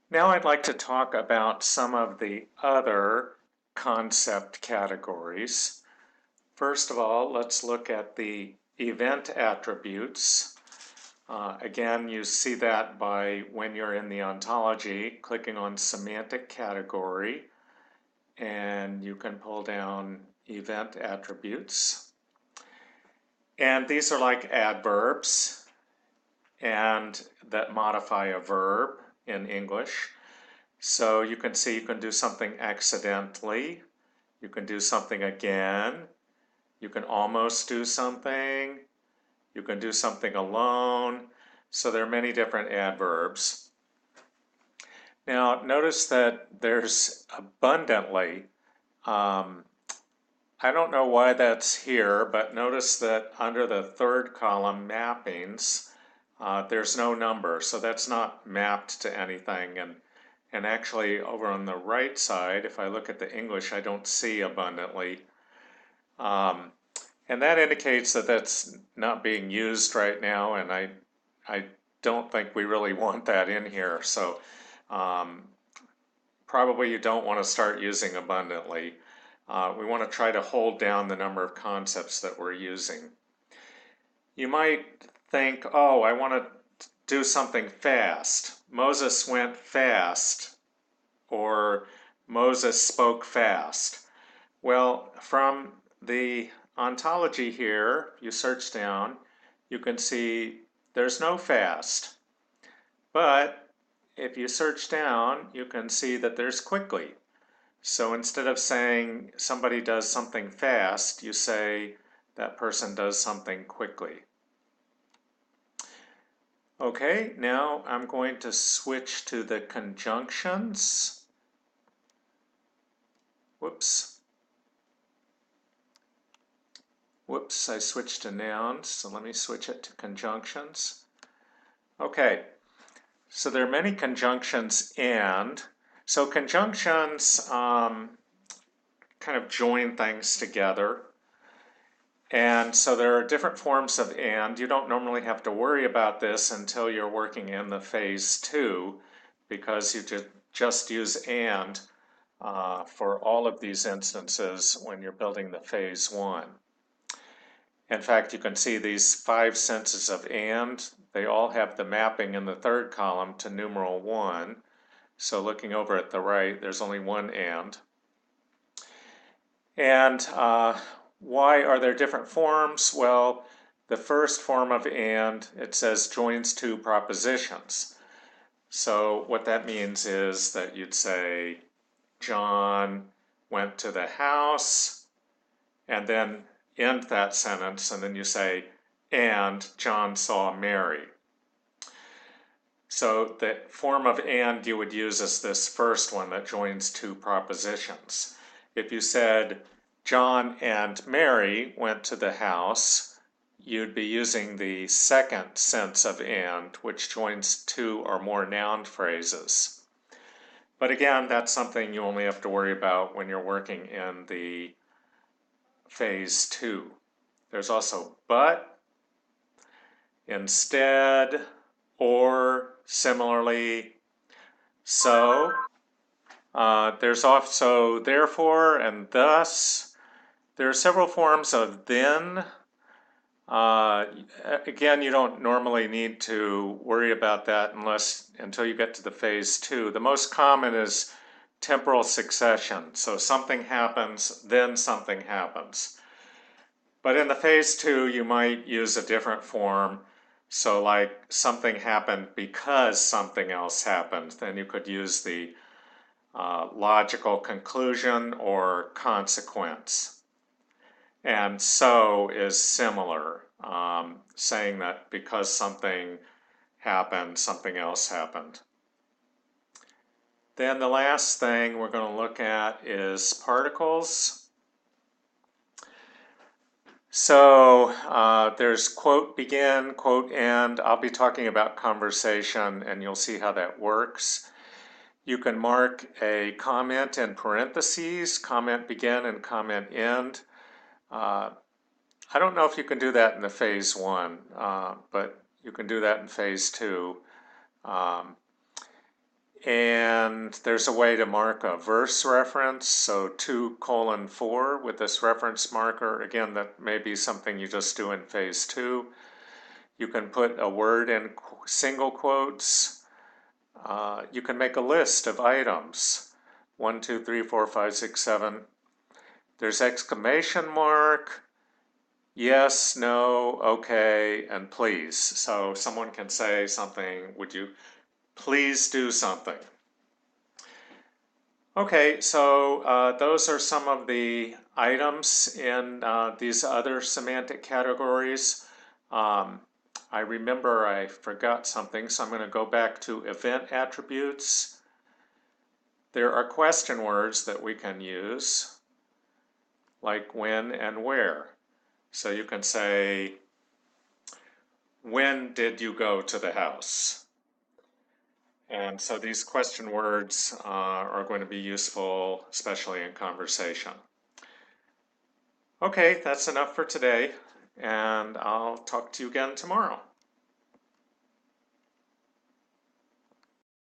Now I'd like to talk about some of the other concept categories. First of all, let's look at the event attributes. Again, you see that by when you're in the ontology, clicking on semantic category, and you can pull down event attributes. And these are like adverbs and that modify a verb in English. So you can see you can do something accidentally, you can do something again, you can almost do something, you can do something alone. So there are many different adverbs. Now notice that there's abundantly. I don't know why that's here, but notice that under the third column, mappings, there's no number, so that's not mapped to anything. And actually over on the right side, if I look at the English, I don't see abundantly. And that indicates that that's not being used right now, and I don't think we really want that in here. So probably you don't want to start using abundantly. We want to try to hold down the number of concepts that we're using. You might think, oh, I want to do something fast. Moses went fast, or Moses spoke fast. Well, from the ontology here, you search down, you can see there's no fast. But if you search down, you can see that there's quickly. So instead of saying somebody does something fast, you say that person does something quickly. Okay, now I'm going to switch to the conjunctions. Whoops, I switched to nouns, so let me switch it to conjunctions. Okay, so there are many conjunctions and. So conjunctions kind of join things together. And so there are different forms of and. You don't normally have to worry about this until you're working in the phase 2, because you just use and for all of these instances when you're building the phase 1. In fact, you can see these 5 senses of and. They all have the mapping in the third column to numeral 1. So looking over at the right, there's only one and. And why are there different forms? Well, the first form of and, it says joins two propositions. So what that means is that you'd say, John went to the house, and then end that sentence, and then you say, and John saw Mary. So the form of and you would use is this first one that joins two propositions. If you said, John and Mary went to the house, you'd be using the second sense of and, which joins two or more noun phrases. But again, that's something you only have to worry about when you're working in the phase 2. There's also but, instead, or, similarly. So, there's also therefore and thus. There are several forms of then. Again, you don't normally need to worry about that until you get to the phase 2. The most common is temporal succession. So something happens, then something happens. But in the phase 2, you might use a different form. So like something happened because something else happened. Then you could use the logical conclusion or consequence. And so is similar, saying that because something happened, something else happened. Then the last thing we're going to look at is particles. So there's quote begin, quote end. I'll be talking about conversation and you'll see how that works. You can mark a comment in parentheses, comment begin and comment end. I don't know if you can do that in the phase 1, but you can do that in phase 2. And there's a way to mark a verse reference, so 2:4 with this reference marker. Again, that may be something you just do in phase 2. You can put a word in single quotes. You can make a list of items. 1, 2, 3, 4, 5, 6, 7. There's exclamation mark, yes, no, okay, and please. So someone can say something, would you please do something? Okay, so those are some of the items in these other semantic categories. I remember I forgot something, so I'm going to go back to event attributes. There are question words that we can use, like when and where. So you can say, when did you go to the house? And so these question words are going to be useful, especially in conversation. Okay, that's enough for today, and I'll talk to you again tomorrow.